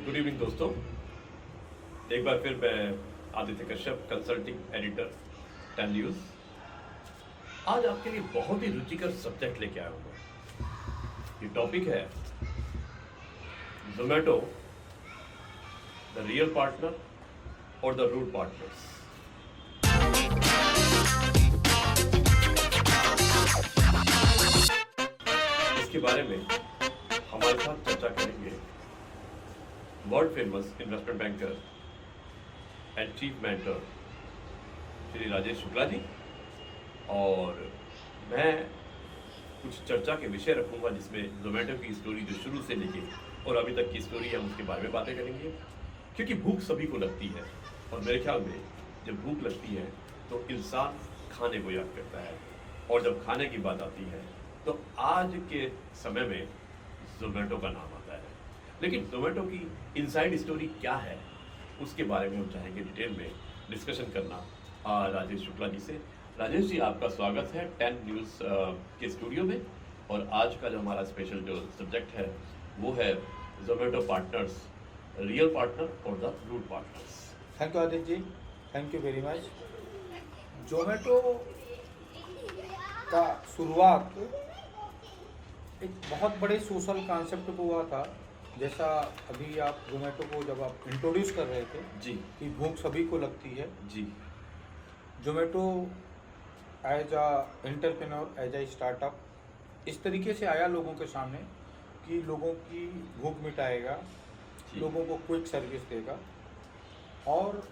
Good evening दोस्तों। एक बार फिर मैं Aditya Kashyap, consulting editor 10 news, आज आपके लिए बहुत ही रुचिकर सब्जेक्ट लेके आया हूँ। ये टॉपिक है जोमेटो, द रियल पार्टनर और द रूट पार्टनर्स। इसके बारे में हमारे साथ चर्चा करेंगे world famous investment banker and chief mentor Shri Rajesh Shukla ji, और मैं कुछ चर्चा के विषय रखूंगा जिसमें जोमेटो की स्टोरी जो शुरू से लेके और अभी तक की स्टोरी है उसके बारे में बातें करेंगे। क्योंकि भूख सभी को लगती है और मेरे ख्याल में जब भूख लगती है तो इंसान खाने को याद करता है, और जब खाने की बात आती है तो आज के समय में जोमेटो का नाम आता है। लेकिन जोमेटो की इनसाइड स्टोरी क्या है उसके बारे में हम चाहेंगे डिटेल में डिस्कशन करना राजेश शुक्ला जी से। राजेश जी, आपका स्वागत है 10 न्यूज़ के स्टूडियो में। और आज का जो हमारा स्पेशल जो सब्जेक्ट है वो है जोमेटो पार्टनर्स, रियल पार्टनर और the root partners. Thank you Aditya ji, thank you very much. Zomato का शुरुआत एक बहुत बड़े सोशल कॉन्सेप्ट को हुआ था। जैसा अभी आप जोमेटो को जब आप इंट्रोड्यूस कर रहे थे जी कि भूख सभी को लगती है, जी Zomato as a entrepreneur, as a startup इस तरीके से आया लोगों के सामने कि लोगों की भूख मिटाएगा, लोगों को क्विक सर्विस देगा। और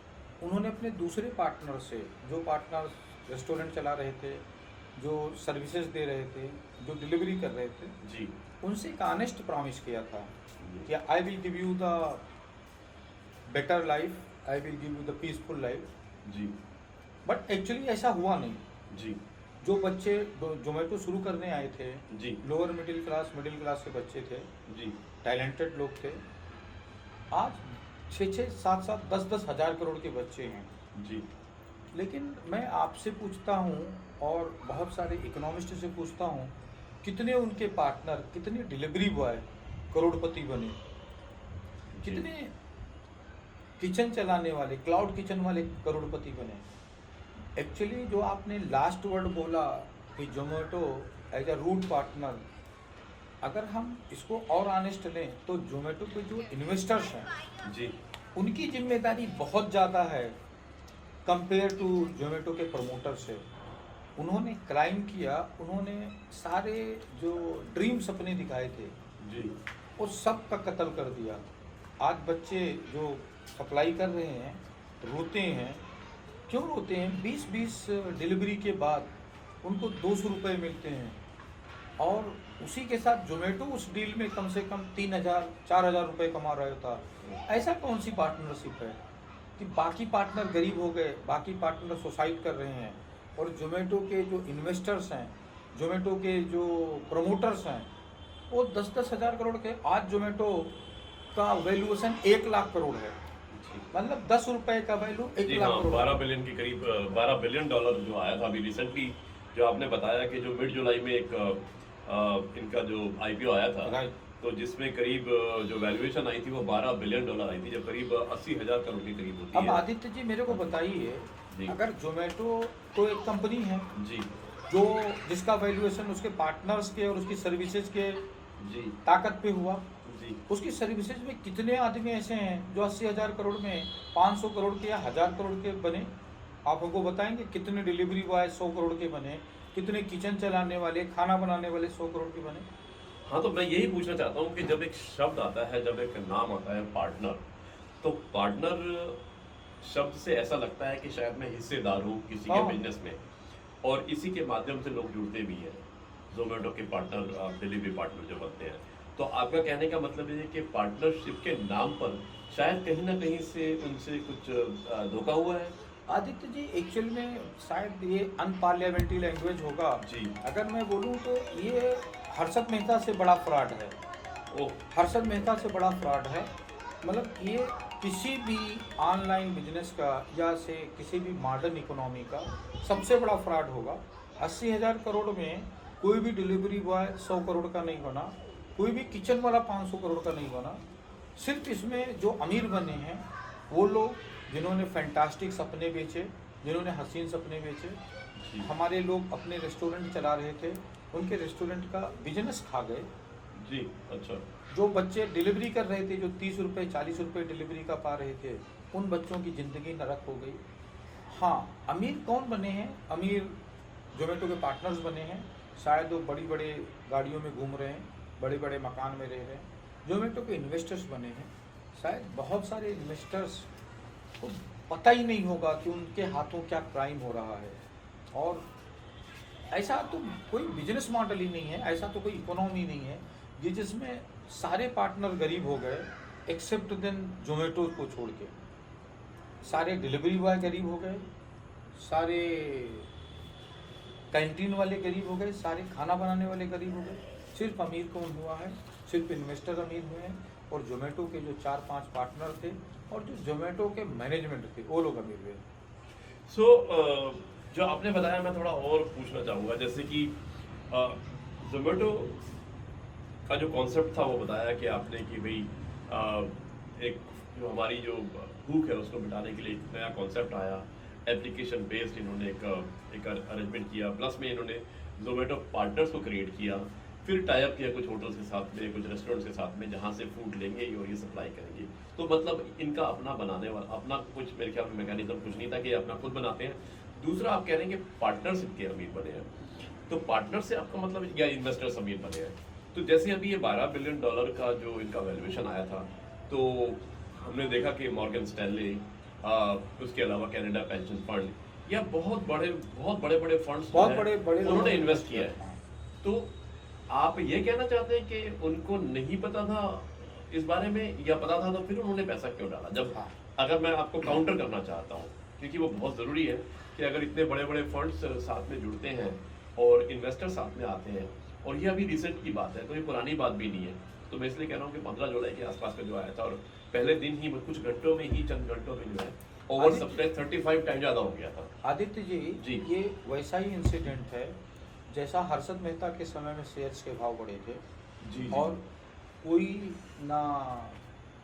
उन्होंने अपने दूसरे पार्टनर से, जो पार्टनर रेस्टोरेंट चला रहे थे, जो सर्विसेज दे रहे थे, जो डिलीवरी कर रहे थे, जी उनसे एक ऑनेस्ट प्रॉमिस किया था कि I will give you the better life, I will give you the peaceful life. जी बट एक्चुअली ऐसा हुआ नहीं। जी जो बच्चे जोमेटो शुरू करने आए थे, जी लोअर मिडिल क्लास के बच्चे थे, जी टैलेंटेड लोग थे, आज 6-6, 7-7, 10-10 हज़ार करोड़ के बच्चे हैं। जी लेकिन मैं आपसे पूछता हूँ और बहुत सारे इकोनॉमिस्ट से पूछता हूँ, कितने उनके पार्टनर, कितने डिलीवरी बॉय करोड़पति बने, कितने किचन चलाने वाले, क्लाउड किचन वाले करोड़पति बने। एक्चुअली जो आपने लास्ट वर्ड बोला कि Zomato as a route partner, अगर हम इसको और ऑनेस्ट लें तो जोमेटो के जो इन्वेस्टर्स हैं जी उनकी जिम्मेदारी बहुत ज़्यादा है कंपेयर टू जोमेटो के प्रमोटर से। उन्होंने क्राइम किया, उन्होंने सारे जो ड्रीम्स अपने दिखाए थे जी वो सब का कत्ल कर दिया। आज बच्चे जो सप्लाई कर रहे हैं रोते हैं। क्यों रोते हैं? 20-20 डिलीवरी के बाद उनको 200 रुपये मिलते हैं, और उसी के साथ जोमेटो उस डील में कम से कम 3,000-4,000 रुपये कमा रहा था। ऐसा कौन सी पार्टनरशिप है कि बाकी पार्टनर गरीब हो गए, बाकी पार्टनर सुसाइड कर रहे हैं, और जोमेटो के जो इन्वेस्टर्स हैं, जोमेटो के जो प्रमोटर्स हैं, वो 10-10 हज़ार करोड़ के। आज जोमेटो का वैल्यूएशन 1 लाख करोड़ है, मतलब 10 रुपए का वैल्यू 1 जी लाख हाँ, करोड़। 12 बिलियन के करीब, 12 बिलियन डॉलर जो आया था अभी रिसेंटली, जो आपने बताया कि जो मिड जुलाई में एक इनका जो आईपीओ आया था, राइट। तो जिसमें करीब जो वैल्यूएशन आई थी वो 12 बिलियन डॉलर आई थी, जो करीब 80,000 करोड़ के करीब होती अब है। आदित्य जी मेरे को बताइए, जी। अगर जोमेटो तो एक कंपनी है जी जो जिसका वैल्यूएशन उसके पार्टनर्स के और उसकी सर्विसेज के जी ताकत पे हुआ, जी उसकी सर्विसेज में कितने आदमी ऐसे हैं जो 80,000 करोड़ में 500 करोड़ के या 1,000 करोड़ के बने? आप हमको बताएंगे कितने डिलीवरी बॉय 100 करोड़ के बने, कितने किचन चलाने वाले, खाना बनाने वाले 100 करोड़ के बने? हाँ, तो मैं यही पूछना चाहता हूँ कि जब एक शब्द आता है, जब एक नाम आता है पार्टनर, तो पार्टनर शब्द से ऐसा लगता है कि शायद मैं हिस्सेदार हूँ किसी के हाँ। बिजनेस में, और इसी के माध्यम से लोग जुड़ते भी हैं। जोमेटो के पार्टनर, डिलीवरी पार्टनर जो बनते हैं, तो आपका कहने का मतलब ये है कि पार्टनरशिप के नाम पर शायद कहीं ना कहीं से उनसे कुछ धोखा हुआ है। आदित्य जी एक्चुअल में शायद ये अनपार्लियामेंट्री लैंग्वेज होगा। जी। अगर मैं बोलूँ तो ये हर्षद मेहता से बड़ा फ्रॉड है। ओह, हर्षद मेहता से बड़ा फ्रॉड है। मतलब ये किसी भी ऑनलाइन बिजनेस का या से किसी भी मॉडर्न इकोनॉमी का सबसे बड़ा फ्रॉड होगा। 80,000 करोड़ में कोई भी डिलीवरी बॉय 100 करोड़ का नहीं बना, कोई भी किचन वाला 500 करोड़ का नहीं बना। सिर्फ इसमें जो अमीर बने हैं वो लोग जिन्होंने फैंटास्टिक सपने बेचे, जिन्होंने हसीन सपने बेचे। जी हमारे लोग अपने रेस्टोरेंट चला रहे थे, उनके रेस्टोरेंट का बिजनेस खा गए। जी। अच्छा। जो बच्चे डिलीवरी कर रहे थे, जो 30 रुपये 40 रुपये डिलीवरी का पा रहे थे, उन बच्चों की ज़िंदगी नरक हो गई। हाँ, अमीर कौन बने हैं? अमीर जोमेटो के पार्टनर्स बने हैं। शायद वो बड़ी बड़े गाड़ियों में घूम रहे हैं, बड़े बड़े मकान में रह रहे हैं। जोमेटो के इन्वेस्टर्स बने हैं। शायद बहुत सारे इन्वेस्टर्स को पता ही नहीं होगा कि उनके हाथों क्या क्राइम हो रहा है। और ऐसा तो कोई बिजनेस मॉडल ही नहीं है, ऐसा तो कोई इकोनॉमी नहीं है कि जिसमें सारे पार्टनर गरीब हो गए एक्सेप्ट देन जोमेटो को छोड़ के। सारे डिलीवरी बॉय गरीब हो गए, सारे कैंटीन वाले गरीब हो गए, सारे खाना बनाने वाले गरीब हो गए। सिर्फ अमीर कौन हुआ है? सिर्फ इन्वेस्टर अमीर हुए हैं, और जोमेटो के जो 4-5 पार्टनर थे और जो जोमेटो के मैनेजमेंट थे वो लोग अमीर हुए। सो जो आपने बताया मैं थोड़ा और पूछना चाहूँगा, जैसे कि जोमेटो का जो कॉन्सेप्ट था वो बताया कि आपने कि भाई एक जो हमारी जो भूख है उसको मिटाने के लिए एक नया कॉन्सेप्ट आया, एप्लीकेशन बेस्ड इन्होंने एक अरेंजमेंट किया, प्लस में इन्होंने जोमेटो पार्टनर्स को क्रिएट किया, फिर टाइप किया कुछ होटल्स के साथ में, कुछ रेस्टोरेंट्स के साथ में, जहाँ से फूड लेंगे और ये सप्लाई करेंगे। तो मतलब इनका अपना बनाने वाला अपना कुछ मेरे ख्याल में मैकेनिज्म कुछ नहीं था कि ये अपना खुद बनाते हैं। दूसरा आप कह रहे हैं कि पार्टनरशिप के अमीर बने हैं, तो पार्टनर से आपका मतलब या इन्वेस्टर्स अमीर बने हैं। तो जैसे अभी ये $12 बिलियन का जो इनका वैल्यूएशन आया था, तो हमने देखा कि मॉर्गन स्टैनली, उसके अलावा कनाडा पेंशन फंड या बहुत बड़े फंड्स उन्होंने इन्वेस्ट किया है। तो आप ये कहना चाहते हैं कि उनको नहीं पता था इस बारे में, या पता था तो फिर उन्होंने पैसा क्यों डाला? जब अगर मैं आपको काउंटर करना चाहता हूँ, क्योंकि वो बहुत ज़रूरी है कि अगर इतने बड़े फंड्स साथ में जुड़ते हैं और इन्वेस्टर साथ में आते हैं, और ये अभी रिसेंट की बात है, तो ये पुरानी बात भी नहीं है, तो मैं इसलिए कह रहा हूँ कि 15 जुलाई के आसपास में जो आया था, और पहले दिन ही कुछ घंटों में ही, चंद घंटों में जो है ओवर सप्लाई 35 टाइम ज़्यादा हो गया था। आदित्य जी, ये वैसा ही इंसिडेंट है जैसा हर्षद मेहता के समय में शेयर्स के भाव बढ़े थे। जी। और कोई ना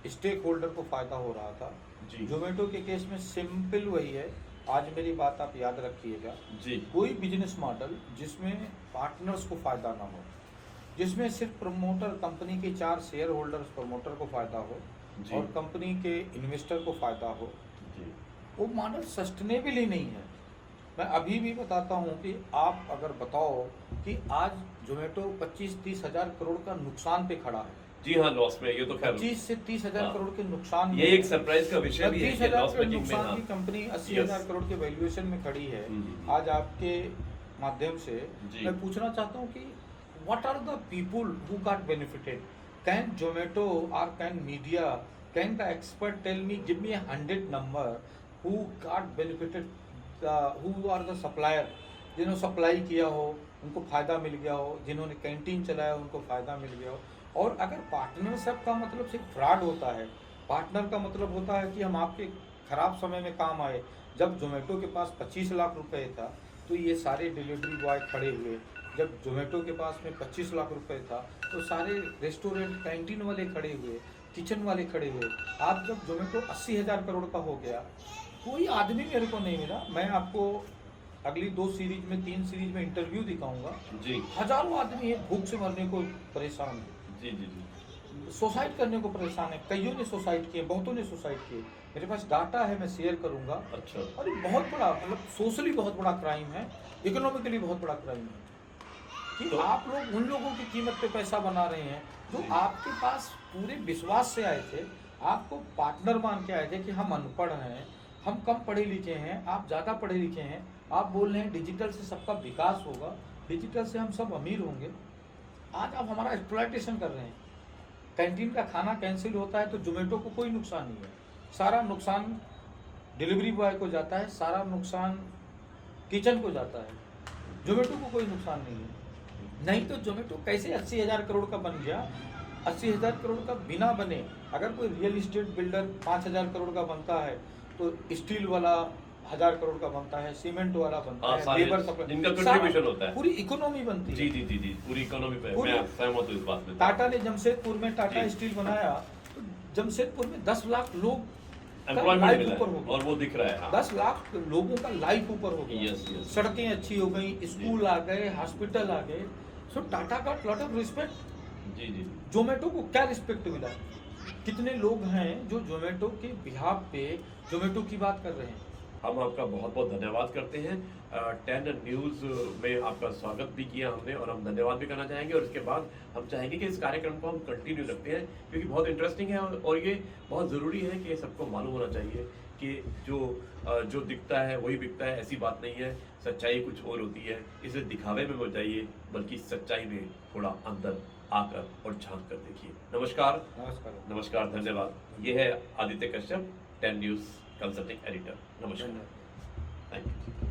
स्टेक होल्डर को फायदा हो रहा था। जी। जोमेटो के केस में सिंपल वही है। आज मेरी बात आप याद रखिएगा जी। कोई बिजनेस मॉडल जिसमें पार्टनर्स को फायदा ना हो, जिसमें सिर्फ प्रमोटर, कंपनी के 4 शेयर होल्डर्स प्रमोटर को फायदा हो जी। और कंपनी के इन्वेस्टर को फायदा हो, जी। वो मॉडल सस्टेनेबल ही नहीं है। मैं अभी भी बताता हूँ कि आप अगर बताओ कि आज जोमेटो 25-30 हज़ार करोड़ का नुकसान पे खड़ा है। जी हाँ, लॉस में, ये तो खैर 25 से 30 हज़ार हाँ। करोड़ के नुकसान ये एक सरप्राइज का विषय भी है 30 कि हज़ार लॉस के मेकिंग में। नुकसान हाँ। की कंपनी 80 Yes. हज़ार करोड़ के वैल्यूएशन में खड़ी है। आज आपके माध्यम से जी। मैं पूछना चाहता हूँ कि what are the people who got benefited? Can Zomato और can media, can the expert tell me, give me 100 number who got benefited, who are the supplier, जिन्होंने सप्लाई किया हो उनको फ़ायदा मिल गया हो, जिन्होंने कैंटीन चलाया उनको फ़ायदा मिल गया हो। और अगर पार्टनरशिप का मतलब सिर्फ फ्रॉड होता है, पार्टनर का मतलब होता है कि हम आपके ख़राब समय में काम आए। जब जोमेटो के पास 25 लाख रुपए था तो ये सारे डिलीवरी बॉय खड़े हुए। जब जोमेटो के पास में 25 लाख रुपए था तो सारे रेस्टोरेंट कैंटीन वाले खड़े हुए, किचन वाले खड़े हुए। आज जब जोमेटो 80 हज़ार करोड़ का हो गया, कोई आदमी मेरे को नहीं मिला। मैं आपको अगली 2 सीरीज में 3 सीरीज में इंटरव्यू दिखाऊंगा। जी। हजारों आदमी है भूख से मरने को परेशान है, जी। जी। जी। सुसाइड करने को परेशान है। कईयों ने सुसाइड किए, बहुतों ने सुसाइड किए। मेरे पास डाटा है, मैं शेयर करूंगा। अच्छा। और ये बहुत बड़ा, मतलब सोशली बहुत बड़ा क्राइम है, इकोनॉमिकली बहुत बड़ा क्राइम है कि तो आप लोग उन लोगों की कीमत पे पैसा बना रहे हैं जो आपके पास पूरे विश्वास से आए थे, आपको पार्टनर मान के आए थे कि हम अनपढ़ हैं, हम कम पढ़े लिखे हैं, आप ज़्यादा पढ़े लिखे हैं। आप बोल रहे हैं डिजिटल से सबका विकास होगा, डिजिटल से हम सब अमीर होंगे। आज आप हमारा एक्सप्लॉयटेशन कर रहे हैं। कैंटीन का खाना कैंसिल होता है तो जोमेटो को कोई नुकसान नहीं है, सारा नुकसान डिलीवरी बॉय को जाता है, सारा नुकसान किचन को जाता है, जोमेटो को कोई नुकसान नहीं है। नहीं तो जोमेटो कैसे 80 हज़ार करोड़ का बन गया? 80 हज़ार करोड़ का बिना बने, अगर कोई रियल इस्टेट बिल्डर 5 हज़ार करोड़ का बनता है तो स्टील वाला 1000 करोड़ का बनता है, सीमेंट वाला बनता है, लेबर सप्लाई, जिनका कंट्रीब्यूशन होता है, पूरी इकोनॉमी बनती है। जी जी, पूरी इकोनॉमी पे पूरी- मैं सहमत हूँ इस बात में। टाटा ने जमशेदपुर में टाटा जी। स्टील बनाया तो जमशेदपुर में 10 लाख लोग का एम्प्लॉयमेंट लाइफ मिला ऊपर है हो गया। और वो दिख रहा है। हाँ। 10 लाख लोगों का लाइफ ऊपर हो गया। Yes yes. सड़कें अच्छी हो गई, स्कूल आ गए, हॉस्पिटल आ गए। सो टाटा का लॉट ऑफ रिस्पेक्ट। जी जी। जोमेटो को क्या रिस्पेक्ट मिला? कितने लोग हैं जो जोमेटो के बिहाफ पे जोमेटो की बात कर रहे हैं। हम आपका बहुत बहुत धन्यवाद करते हैं। 10 न्यूज़ में आपका स्वागत भी किया हमने और हम धन्यवाद भी करना चाहेंगे, और इसके बाद हम चाहेंगे कि इस कार्यक्रम को हम कंटिन्यू रखते हैं, क्योंकि बहुत इंटरेस्टिंग है और ये बहुत ज़रूरी है कि सबको मालूम होना चाहिए कि जो दिखता है वही बिकता है, ऐसी बात नहीं है। सच्चाई कुछ और होती है, इसे दिखावे में मत जाइए, बल्कि सच्चाई में थोड़ा अंदर आकर और झांक कर देखिए। नमस्कार। नमस्कार। नमस्कार, धन्यवाद। ये है Aditya Kashyap, 10 news consulting editor. नमस्कार, थैंक यू।